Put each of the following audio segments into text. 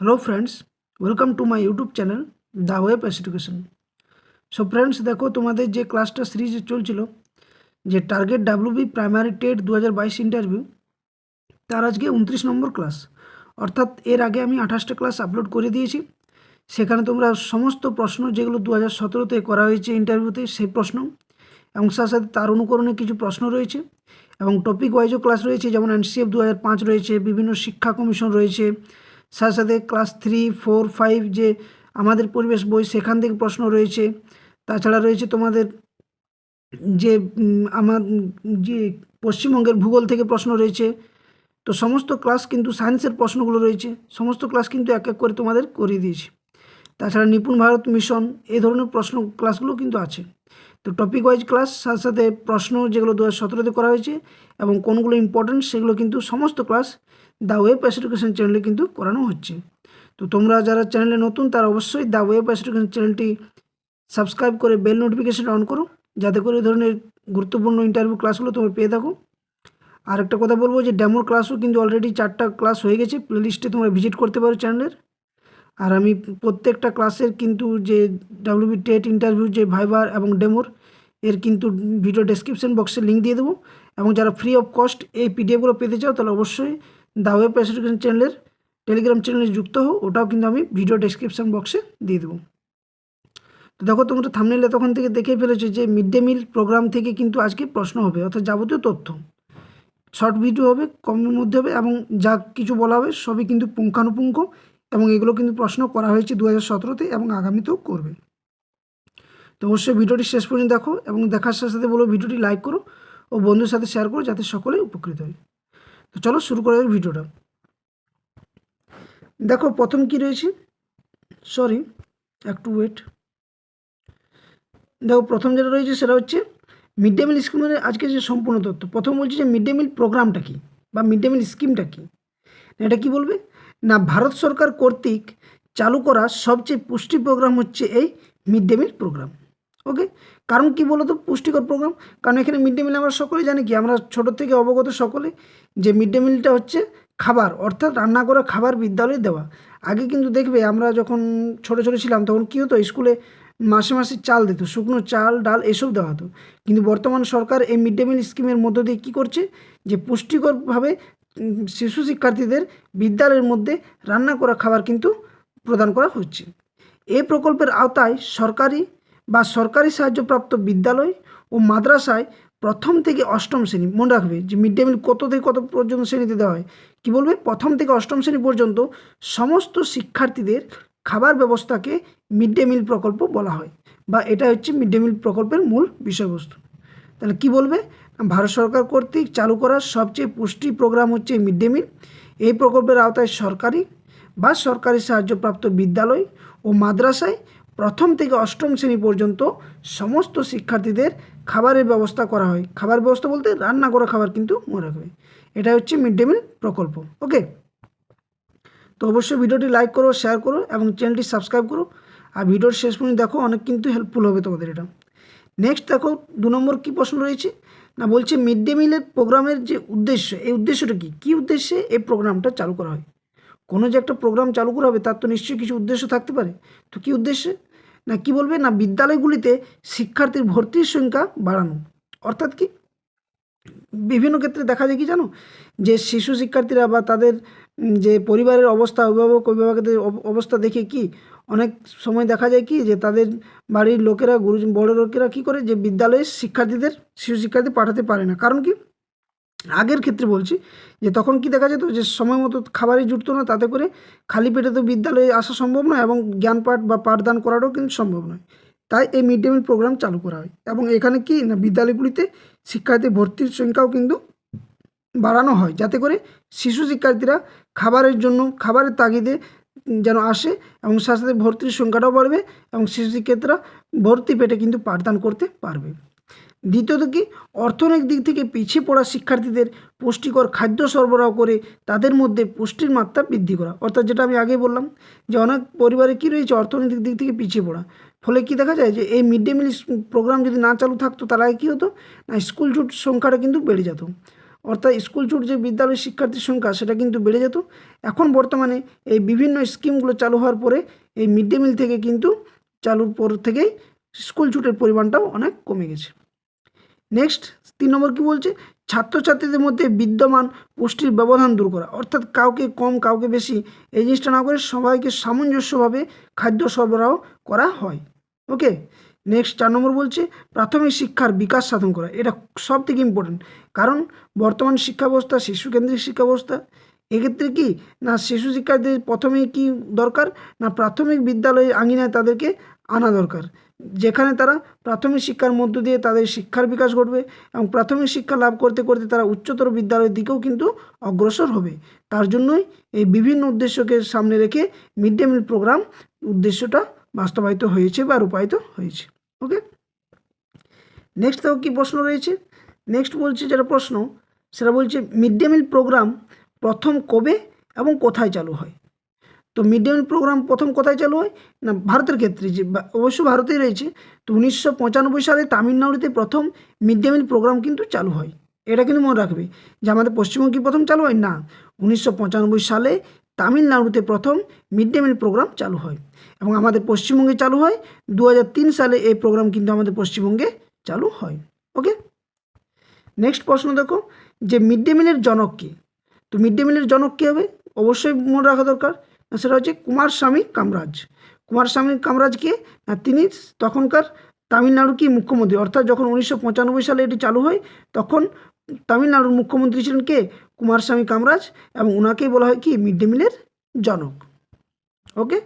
Hello friends, welcome to my YouTube channel the web education. So friends, দেখো তোমাদের যে ক্লাসটা সিরিজে চলছিল, যে target WB primary TET 2022 interview, তার আজকে 29 নম্বর ক্লাস। অর্থাৎ এর আগে আমি 28টা ক্লাস আপলোড করে দিয়েছি। সেখানে তোমরা সমস্ত প্রশ্ন যেগুলো 2017-তে করা হয়েছে ইন্টারভিউতে, সেই প্রশ্ন এবং সাথে সাথে তার অনুকরণে কিছু প্রশ্ন রয়েছে এবং টপিক ওয়াইজও ক্লাস রয়েছে, যেমন এনসিএফ 2005 রয়েছে, বিভিন্ন শিক্ষা কমিশন রয়েছে, সাথে সাথে ক্লাস 3, 4, 5 যে আমাদের পরিবেশ বই, সেখান থেকে প্রশ্ন রয়েছে। তাছাড়া রয়েছে তোমাদের যে আমার যে পশ্চিমবঙ্গের ভূগোল থেকে প্রশ্ন রয়েছে। তো সমস্ত ক্লাস কিন্তু সায়েন্সের প্রশ্নগুলো রয়েছে, সমস্ত ক্লাস কিন্তু এক এক করে তোমাদের করিয়ে দিয়েছি। তাছাড়া নিপুণ ভারত মিশন, এই ধরনের প্রশ্ন ক্লাসগুলো কিন্তু আছে। তো টপিক ওয়াইজ ক্লাস, সাথে সাথে প্রশ্ন যেগুলো 2017-তে করা হয়েছে এবং কোনগুলো ইম্পর্টেন্ট, সেগুলো কিন্তু সমস্ত ক্লাস দ্য ওয়েব এডুকেশন চ্যানেলে কিন্তু করানো হচ্ছে। তো তোমরা যারা চ্যানেলে নতুন, তারা অবশ্যই দ্য ওয়েব এডুকেশন চ্যানেলটি সাবস্ক্রাইব করে বেল নোটিফিকেশন অন করো, যাতে করে এই ধরনের গুরুত্বপূর্ণ ইন্টারভিউ ক্লাসগুলো তোমরা পেয়ে থাকো। আর একটা কথা বলবো যে ডেমোর ক্লাসও কিন্তু অলরেডি 4টা ক্লাস হয়ে গেছে, প্লেলিস্টে তোমরা ভিজিট করতে পারো চ্যানেলের। আর আমি প্রত্যেকটা ক্লাসের কিন্তু যে ডাব্লিউবি টেট ইন্টারভিউ যে ভাইবার এবং ডেমোর, এর কিন্তু ভিডিও ডেসক্রিপশন বক্সে লিঙ্ক দিয়ে দেবো। এবং যারা ফ্রি অফ কস্ট এই পিডিএফগুলো পেতে চাও, তাহলে অবশ্যই দ্য ওয়েব এডুকেশন চ্যানেলের টেলিগ্রাম চ্যানেলে যুক্ত হও, ওটাও কিন্তু আমি ভিডিও ডেসক্রিপশন বক্সে দিয়ে দেবো। তো দেখো, তোমরা থাম্বনেইলে তখন থেকে দেখে ফেলেছো যে মিড ডে মিল প্রোগ্রাম থেকে কিন্তু আজকে প্রশ্ন হবে, অর্থাৎ যাবতীয় তথ্য শর্ট ভিডিও হবে, কমের মধ্যে হবে, এবং যা কিছু বলা হবে সবই কিন্তু পুঙ্খানুপুঙ্খ, এবং এগুলো কিন্তু প্রশ্ন করা হয়েছে 2017-তে এবং আগামীতেও করবে। তো অবশ্যই ভিডিওটি শেষ পর্যন্ত দেখো, এবং দেখার সাথে সাথে বলো ভিডিওটি লাইক করো ও বন্ধুর সাথে শেয়ার করো, যাতে সকলেই উপকৃত হয়। তো চলো শুরু করা যাক ভিডিওটা। দেখো প্রথম কি রয়েছে, সরি একটু ওয়েট। দেখো প্রথম যেটা রয়েছে সেটা হচ্ছে মিড ডে মিল স্কিমের আজকে যে সম্পূর্ণ তথ্য। প্রথম বলছি যে মিড ডে মিল প্রোগ্রামটা কী বা মিড ডে মিল স্কিমটা কী। এটা কি বলবে না, ভারত সরকার কর্তৃক চালু করা সবচেয়ে পুষ্টি প্রোগ্রাম হচ্ছে এই মিড ডে মিল প্রোগ্রাম। ওকে, কারণ কি বলো তো পুষ্টিকর প্রোগ্রাম, কারণ এখানে মিড ডে মিল আমরা সকলেই জানি কি, আমরা ছোটো থেকে অবগত সকলে যে মিড ডে মিলটা হচ্ছে খাবার, অর্থাৎ রান্না করা খাবার বিদ্যালয়ে দেওয়া। আগে কিন্তু দেখবে আমরা যখন ছোটো ছোটো ছিলাম তখন কী হতো, স্কুলে মাসে মাসে চাল দিত, শুকনো চাল ডাল এসব দেওয়া হতো। কিন্তু বর্তমান সরকার এই মিড ডে মিল স্কিমের মধ্য দিয়ে কী করছে, যে পুষ্টিকরভাবে শিশু শিক্ষার্থীদের বিদ্যালয়ের মধ্যে রান্না করা খাবার কিন্তু প্রদান করা হচ্ছে। এই প্রকল্পের আওতায় সরকারি বা সরকারি সাহায্যপ্রাপ্ত বিদ্যালয় ও মাদ্রাসায় প্রথম থেকে অষ্টম শ্রেণী, মনে রাখবে যে মিড ডে মিল কত থেকে কত পর্যন্ত শ্রেণীতে দেওয়া হয়, কী বলবে, প্রথম থেকে অষ্টম শ্রেণী পর্যন্ত সমস্ত শিক্ষার্থীদের খাবার ব্যবস্থাকে মিড ডে মিল প্রকল্প বলা হয়, বা এটা হচ্ছে মিড ডে মিল প্রকল্পের মূল বিষয়বস্তু। তাহলে কি বলবে, ভারত সরকার কর্তৃক চালু করা সবচেয়ে পুষ্টি প্রোগ্রাম হচ্ছে মিড ডে মিল। এই প্রকল্পের আওতায় সরকারি বা সরকারি সাহায্যপ্রাপ্ত বিদ্যালয় ও মাদ্রাসায় প্রথম থেকে অষ্টম শ্রেণী পর্যন্ত সমস্ত শিক্ষার্থীদের খাবারের ব্যবস্থা করা হয়। খাবার ব্যবস্থা বলতে রান্না করা খাবার কিন্তু মনে রাখবে, এটা হচ্ছে মিড ডে মিল প্রকল্প। ওকে, তো অবশ্যই ভিডিওটি লাইক করো, শেয়ার করো এবং চ্যানেলটি সাবস্ক্রাইব করো। আর ভিডিওর শেষ পর্যন্ত দেখো, অনেক কিন্তু হেল্পফুল হবে তোমাদের এটা। নেক্সট দেখো 2 নম্বর কী প্রশ্ন রয়েছে না, বলছে মিড ডে মিলের প্রোগ্রামের যে উদ্দেশ্য, এই উদ্দেশ্যটা কী উদ্দেশ্যে এই প্রোগ্রামটা চালু করা হয়। কোনো যে একটা প্রোগ্রাম চালু করা হবে তার তো নিশ্চয়ই কিছু উদ্দেশ্য থাকতে পারে। তো কী উদ্দেশ্যে না, কি বলবে না, বিদ্যালয়গুলিতে শিক্ষার্থীর ভর্তির সংখ্যা বাড়ানো। অর্থাৎ কি, বিভিন্ন ক্ষেত্রে দেখা যায় কি জানো, যে শিশু শিক্ষার্থীরা বা তাদের যে পরিবারের অবস্থা, অভিভাবকদের অবস্থা দেখে কি অনেক সময় দেখা যায় কি, যে তাদের বাড়ির লোকেরা, গুরুজন বড় লোকেরা কী করে, যে বিদ্যালয়ে শিশু শিক্ষার্থী পাঠাতে পারে না। কারণ কি, আগের ক্ষেত্রে বলছি, যে তখন কি দেখা যেত, যে সময় মতো খাবারই জুটতো না, তাতে করে খালি পেটে তো বিদ্যালয়ে আসা সম্ভব নয় এবং জ্ঞান পাঠ বা পাঠদান করাটাও কিন্তু সম্ভব নয়। তাই এই মিড ডে মিল প্রোগ্রাম চালু করা হয়, এবং এখানে কি না, বিদ্যালয়গুলিতে শিক্ষার্থী ভর্তির সংখ্যাও কিন্তু বাড়ানো হয়, যাতে করে শিশু শিক্ষার্থীরা খাবারের জন্য, খাবারের তাগিদে যেন আসে, এবং সাথে সাথে ভর্তির সংখ্যাটাও বাড়বে এবং শিশু শিক্ষার্থীরা ভর্তি পেটে কিন্তু পাঠদান করতে পারবে। দ্বিতীয়ত কি, অর্থনৈতিক দিক থেকে পিছিয়ে পড়া শিক্ষার্থীদের পুষ্টিকর খাদ্য সরবরাহ করে তাদের মধ্যে পুষ্টির মাত্রা বৃদ্ধি করা। অর্থাৎ যেটা আমি আগে বললাম, যে অনেক পরিবারে কী রয়েছে, অর্থনৈতিক দিক থেকে পিছিয়ে পড়া, ফলে কি দেখা যায়, যে এই মিড ডে মিল প্রোগ্রাম যদি না চালু থাকতো, তাহলে কী হতো না, স্কুল ছুট সংখ্যাটা কিন্তু বেড়ে যেত। অর্থাৎ স্কুল ছুট যে বিদ্যালয়ের শিক্ষার্থীর সংখ্যা সেটা কিন্তু বেড়ে যেত। এখন বর্তমানে এই বিভিন্ন স্কিমগুলো চালু হওয়ার পরে এই মিড ডে মিল থেকে কিন্তু চালুর পর থেকেই স্কুল ছুটের পরিমাণটাও অনেক কমে গেছে। নেক্সট 3 নম্বর কী বলছে, ছাত্রছাত্রীদের মধ্যে বিদ্যমান পুষ্টির ব্যবধান দূর করা, অর্থাৎ কাউকে কম কাউকে বেশি এই জিনিসটা না করে সবাইকে সামঞ্জস্যভাবে খাদ্য সরবরাহ করা হয়। ওকে। নেক্সট 4 নম্বর বলছে প্রাথমিক শিক্ষার বিকাশ সাধন করা। এটা সব থেকে ইম্পর্টেন্ট, কারণ বর্তমান শিক্ষা ব্যবস্থা শিশুকেন্দ্রিক শিক্ষা ব্যবস্থা। এক্ষেত্রে কি না শিশু শিক্ষার্থীদের প্রথমে কি দরকার না প্রাথমিক বিদ্যালয়ে আঙিনায় তাদেরকে আনা দরকার, যেখানে তারা প্রাথমিক শিক্ষার মধ্য দিয়ে তাদের শিক্ষার বিকাশ ঘটবে এবং প্রাথমিক শিক্ষা লাভ করতে করতে তারা উচ্চতর বিদ্যালয়ের দিকেও কিন্তু অগ্রসর হবে। তার জন্যই এই বিভিন্ন উদ্দেশ্যকে সামনে রেখে মিড ডে মিল প্রোগ্রাম উদ্দেশ্যটা বাস্তবায়িত হয়েছে বা রূপায়িত হয়েছে। ওকে। নেক্সট দেখো কী প্রশ্ন রয়েছে। নেক্সট বলছে যেটা প্রশ্ন সেটা বলছে মিড ডে মিল প্রোগ্রাম প্রথম কবে এবং কোথায় চালু হয়। তো মিড ডে মিল প্রোগ্রাম প্রথম কোথায় চালু হয় না ভারতের ক্ষেত্রে, যে অবশ্য ভারতেই রয়েছে। তো 1995 সালে তামিলনাড়ুতে প্রথম মিড ডে মিল প্রোগ্রাম কিন্তু চালু হয়। এটা কিন্তু মনে রাখবে যে আমাদের পশ্চিমবঙ্গে কি প্রথম চালু হয় না, 1995 সালে তামিলনাড়ুতে প্রথম মিড ডে মিল প্রোগ্রাম চালু হয় এবং আমাদের পশ্চিমবঙ্গে চালু হয় 2003 সালে এই প্রোগ্রাম কিন্তু আমাদের পশ্চিমবঙ্গে চালু হয়। ওকে। নেক্সট প্রশ্ন দেখো যে মিড ডে মিলের জনক কে। তো মিড ডে মিলের জনক কী হবে অবশ্যই মনে রাখা দরকার, সেটা হচ্ছে কুমারস্বামী কামরাজ। কুমারস্বামী কামরাজ কে না তিনি তখনকার তামিলনাড়ুর কি মুখ্যমন্ত্রী, অর্থাৎ যখন 1995 সালে এটি চালু হয় তখন তামিলনাড়ুর মুখ্যমন্ত্রী ছিলেন কে কুমারস্বামী কামরাজ এবং ওনাকেই বলা হয় কি মিড ডে মিলের জনক। ওকে।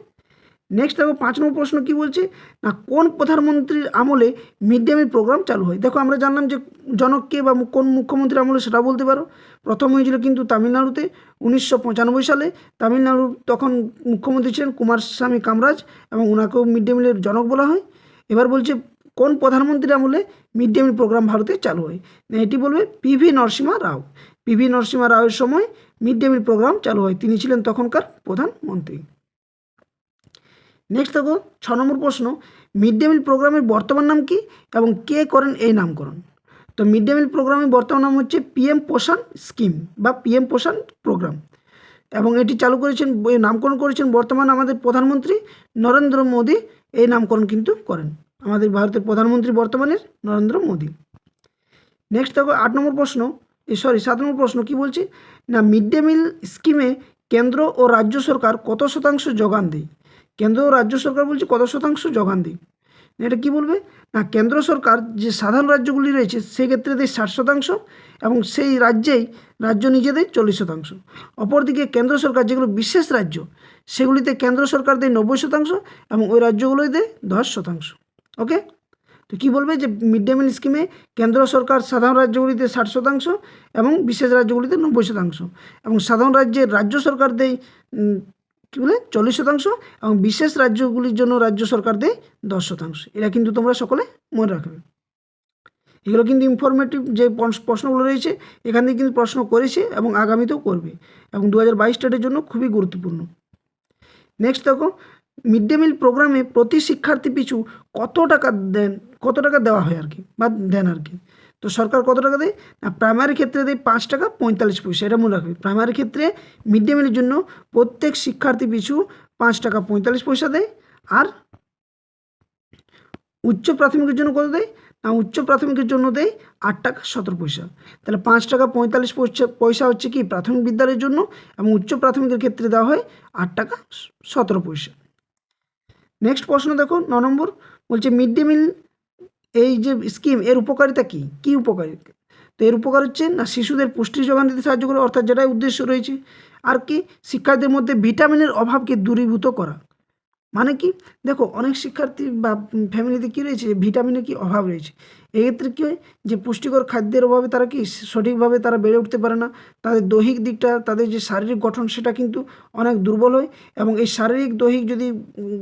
নেক্সট দেখো 5 নম্বর প্রশ্ন কী বলছে না কোন প্রধানমন্ত্রীর আমলে মিড ডে মিল প্রোগ্রাম চালু হয়। দেখো আমরা জানলাম যে জনককে বা কোন মুখ্যমন্ত্রীর আমলে সেটা বলতে পারো। প্রথম হয়েছিল কিন্তু তামিলনাড়ুতে 1995 সালে। তামিলনাড়ুর তখন মুখ্যমন্ত্রী ছিলেন কুমারস্বামী কামরাজ এবং ওনাকেও মিড ডে মিলের জনক বলা হয়। এবার বলছে কোন প্রধানমন্ত্রীর আমলে মিড ডে মিল প্রোগ্রাম ভারতে চালু হয়, না এটি বলবে পিভি নরসিমহা রাও। পিভি নরসিমহা রাওয়ের সময় মিড ডে মিল প্রোগ্রাম চালু হয়, তিনি ছিলেন তখনকার প্রধানমন্ত্রী। নেক্সট দেখো 6 নম্বর প্রশ্ন মিড ডে মিল প্রোগ্রামের বর্তমান নাম কি এবং কে করেন এই নামকরণ। তো মিড ডে মিল প্রোগ্রামের বর্তমান নাম হচ্ছে পিএম পোষণ স্কিম বা পিএম পোষণ প্রোগ্রাম এবং এটি চালু করেছেন নামকরণ করেছেন বর্তমান আমাদের প্রধানমন্ত্রী নরেন্দ্র মোদী। এই নামকরণ কিন্তু করেন আমাদের ভারতের প্রধানমন্ত্রী বর্তমানের নরেন্দ্র মোদী। নেক্সট দেখো 7 নম্বর প্রশ্ন কি বলছে না মিড ডে মিল স্কিমে কেন্দ্র ও রাজ্য সরকার কত শতাংশ যোগান দেয়। কেন্দ্র ও রাজ্য সরকার বলছে কত শতাংশ যোগান দেয়, এটা কি বলবে না কেন্দ্র সরকার যে সাধারণ রাজ্যগুলি রয়েছে সেক্ষেত্রে দেয় 60% এবং সেই রাজ্য নিজে দেয় 40%। অপরদিকে কেন্দ্র সরকার যেগুলো বিশেষ রাজ্য সেগুলিতে কেন্দ্র সরকার দেয় 90% এবং ওই রাজ্যগুলোই দেয় 10%। ওকে। তো কী বলবে যে মিড ডে মিল স্কিমে কেন্দ্র সরকার সাধারণ রাজ্যগুলিতে 60% এবং বিশেষ রাজ্যগুলিতে 90% এবং সাধারণ রাজ্যের রাজ্য সরকার দেয় কী বলে 40% এবং বিশেষ রাজ্যগুলির জন্য রাজ্য সরকার দেয় 10%। এটা কিন্তু তোমরা সকলে মনে রাখবে। এগুলো কিন্তু ইনফরমেটিভ যে প্রশ্নগুলো রয়েছে এখান থেকে কিন্তু প্রশ্ন করেছে এবং আগামীতেও করবে এবং 2022 স্টেটের জন্য খুবই গুরুত্বপূর্ণ। নেক্সট দেখো মিড ডে মিল প্রোগ্রামে প্রতি শিক্ষার্থী পিছু কত টাকা দেওয়া হয় আর কি বা দেন আর কি। তো সরকার কত টাকা দেয় না প্রাইমারি ক্ষেত্রে দেয় 5 টাকা 45 পয়সা। এটা মনে রাখবে প্রাইমারি ক্ষেত্রে মিড ডে মিলের জন্য প্রত্যেক শিক্ষার্থী পিছু 5 টাকা 45 পয়সা দেয়। আর উচ্চ প্রাথমিকের জন্য কত দেয় না উচ্চ প্রাথমিকের জন্য দেয় 8 টাকা 17 পয়সা। তাহলে 5 টাকা 45 পয়সা হচ্ছে কি প্রাথমিক বিদ্যালয়ের জন্য এবং উচ্চ প্রাথমিকের ক্ষেত্রে দেওয়া হয় 8 টাকা 17 পয়সা। নেক্সট প্রশ্ন দেখো 9 নম্বর বলছে মিড ডে মিল এই যে স্কিম এর উপকারিতা কী উপকারিতা। তো এর উপকার হচ্ছে না শিশুদের পুষ্টি যোগান দিতে সাহায্য করে, অর্থাৎ যেটাই উদ্দেশ্য রয়েছে। আর কি শিক্ষার্থীদের মধ্যে ভিটামিনের অভাবকে দূরীভূত করা। মানে কি দেখো অনেক শিক্ষার্থী বা ফ্যামিলিতে কী রয়েছে ভিটামিনের কি অভাব রয়েছে। এক্ষেত্রে কী হয় যে পুষ্টিকর খাদ্যের অভাবে তারা কি সঠিকভাবে তারা বেড়ে উঠতে পারে না, তাদের দৈহিক দিকটা তাদের যে শারীরিক গঠন সেটা কিন্তু অনেক দুর্বল হয় এবং এই শারীরিক দৈহিক যদি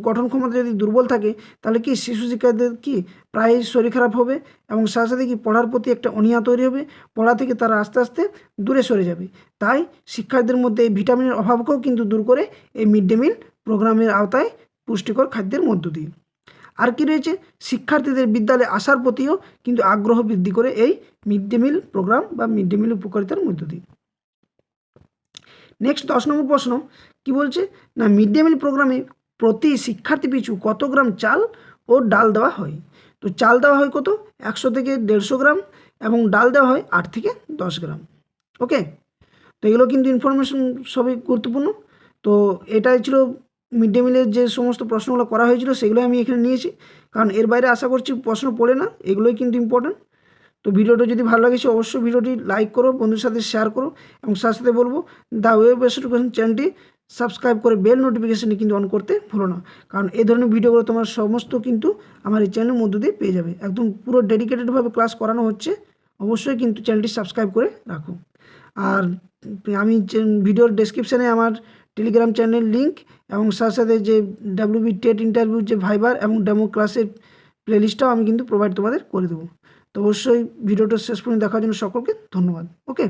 গঠন ক্ষমতা যদি দুর্বল থাকে তাহলে কি শিশু শিক্ষার্থীদের কি প্রায় শরীর খারাপ হবে এবং সাথে সাথে কি পড়ার প্রতি একটা অনীহা তৈরি হবে, পড়া থেকে তারা আস্তে আস্তে দূরে সরে যাবে। তাই শিক্ষার্থীদের মধ্যে এই ভিটামিনের অভাবকেও কিন্তু দূর করে এই মিড ডে মিল প্রোগ্রামের আওতায় পুষ্টিকর খাদ্যের মধ্য দিয়ে। আর কি রয়েছে, শিক্ষার্থীদের বিদ্যালয়ে আসার প্রতিও কিন্তু আগ্রহ বৃদ্ধি করে এই মিড ডে মিল প্রোগ্রাম বা মিড ডে মিল উপকারিতার মধ্য দিয়ে। নেক্সট 10 নম্বর প্রশ্ন কি বলছে, না মিড ডে মিল প্রোগ্রামে প্রতি শিক্ষার্থী পিছু কত গ্রাম চাল ও ডাল দেওয়া হয়। তো চাল দেওয়া হয় কত, 100 থেকে 150 গ্রাম, এবং ডাল দেওয়া হয় 8 থেকে 10 গ্রাম। ওকে, তো এগুলো কিন্তু ইনফরমেশন সবই গুরুত্বপূর্ণ। তো এটাই ছিল মিড ডে মিলের যে সমস্ত প্রশ্নগুলো করা হয়েছিল সেগুলো আমি এখানে নিয়েছি, কারণ এর বাইরে আশা করছি প্রশ্ন পড়ে না, এগুলোই কিন্তু ইম্পর্ট্যান্ট। তো ভিডিওটা যদি ভালো লাগেছে অবশ্যই ভিডিওটি লাইক করো, বন্ধুর সাথে শেয়ার করো, এবং সাথে সাথে বলবো দ্য ওয়েব এডুকেশন চ্যানেলটি সাবস্ক্রাইব করে বেল নোটিফিকেশানটি কিন্তু অন করতে ভুলো না, কারণ এই ধরনের ভিডিওগুলো তোমার সমস্ত কিন্তু আমার এই চ্যানেলের মধ্য দিয়ে পেয়ে যাবে। একদম পুরো ডেডিকেটেডভাবে ক্লাস করানো হচ্ছে, অবশ্যই কিন্তু চ্যানেলটি সাবস্ক্রাইব করে রাখো। আর আমি ভিডিওর ডেসক্রিপশানে আমার টেলিগ্রাম চ্যানেল লিঙ্ক এবং সাথে সাথে যে ডাব্লিউবি টেট ইন্টারভিউ যে ভাইবার এবং ডেমো ক্লাসের প্লেলিস্টটাও আমি কিন্তু প্রোভাইড তোমাদের করে দেবো। তো অবশ্যই ভিডিওটা শেষ পর্যন্ত দেখার জন্য সকলকে ধন্যবাদ। ওকে।